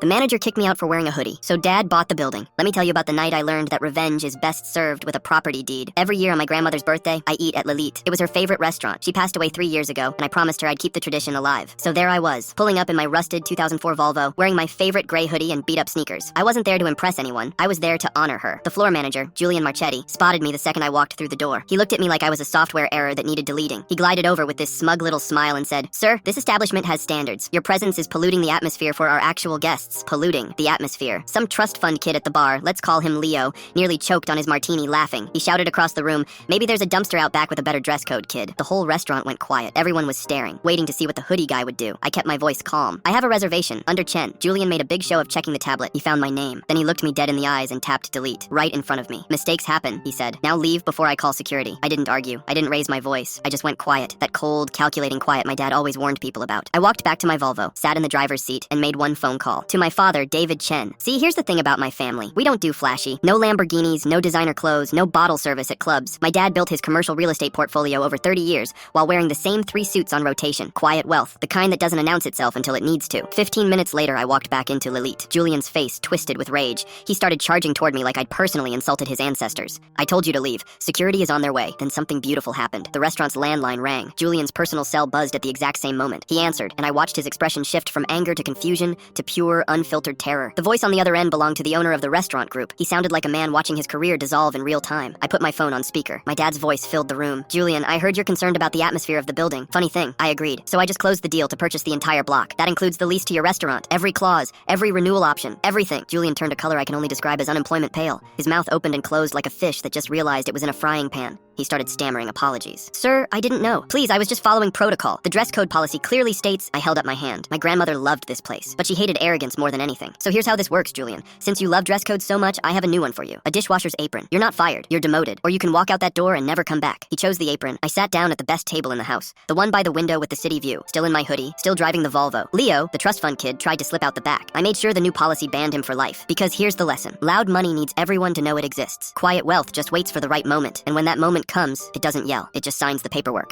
The manager kicked me out for wearing a hoodie, so Dad bought the building. Let me tell you about the night I learned that revenge is best served with a property deed. Every year on my grandmother's birthday, I eat at Lilith. It was her favorite restaurant. She passed away 3 years ago, and I promised her I'd keep the tradition alive. So there I was, pulling up in my rusted 2004 Volvo, wearing my favorite gray hoodie and beat-up sneakers. I wasn't there to impress anyone. I was there to honor her. The floor manager, Julian Marchetti, spotted me the second I walked through the door. He looked at me like I was a software error that needed deleting. He glided over with this smug little smile and said, "Sir, this establishment has standards. Your presence is polluting the atmosphere for our actual guests. Polluting the atmosphere." Some trust fund kid at the bar, let's call him Leo, nearly choked on his martini laughing. He shouted across the room, "Maybe there's a dumpster out back with a better dress code, kid." The whole restaurant went quiet. Everyone was staring, waiting to see what the hoodie guy would do. I kept my voice calm. "I have a reservation, under Chen." Julian made a big show of checking the tablet. He found my name. Then he looked me dead in the eyes and tapped delete, right in front of me. "Mistakes happen," he said. "Now leave before I call security." I didn't argue. I didn't raise my voice. I just went quiet. That cold, calculating quiet my dad always warned people about. I walked back to my Volvo, sat in the driver's seat, and made one phone call. To my father, David Chen. "See, here's the thing about my family. We don't do flashy. No Lamborghinis, no designer clothes, no bottle service at clubs. My dad built his commercial real estate portfolio over 30 years while wearing the same 3 suits on rotation. Quiet wealth, the kind that doesn't announce itself until it needs to." 15 minutes later, I walked back into Lilith. Julian's face twisted with rage. He started charging toward me like I'd personally insulted his ancestors. "I told you to leave. Security is on their way." Then something beautiful happened. The restaurant's landline rang. Julian's personal cell buzzed at the exact same moment. He answered, and I watched his expression shift from anger to confusion to pure, unfiltered terror. The voice on the other end belonged to the owner of the restaurant group. He sounded like a man watching his career dissolve in real time. I put my phone on speaker. My dad's voice filled the room. "Julian, I heard you're concerned about the atmosphere of the building." Funny thing, I agreed. "So I just closed the deal to purchase the entire block. That includes the lease to your restaurant, every clause, every renewal option, everything." Julian turned a color I can only describe as unemployment pale. His mouth opened and closed like a fish that just realized it was in a frying pan. He started stammering apologies. "Sir, I didn't know. Please, I was just following protocol. The dress code policy clearly states—" I held up my hand. My grandmother loved this place, but she hated arrogance more than anything. "So here's how this works, Julian. Since you love dress codes so much, I have a new one for you. A dishwasher's apron. You're not fired. You're demoted. Or you can walk out that door and never come back." He chose the apron. I sat down at the best table in the house. The one by the window with the city view. Still in my hoodie. Still driving the Volvo. Leo, the trust fund kid, tried to slip out the back. I made sure the new policy banned him for life. Because here's the lesson. Loud money needs everyone to know it exists. Quiet wealth just waits for the right moment. And when that moment comes, it doesn't yell. It just signs the paperwork.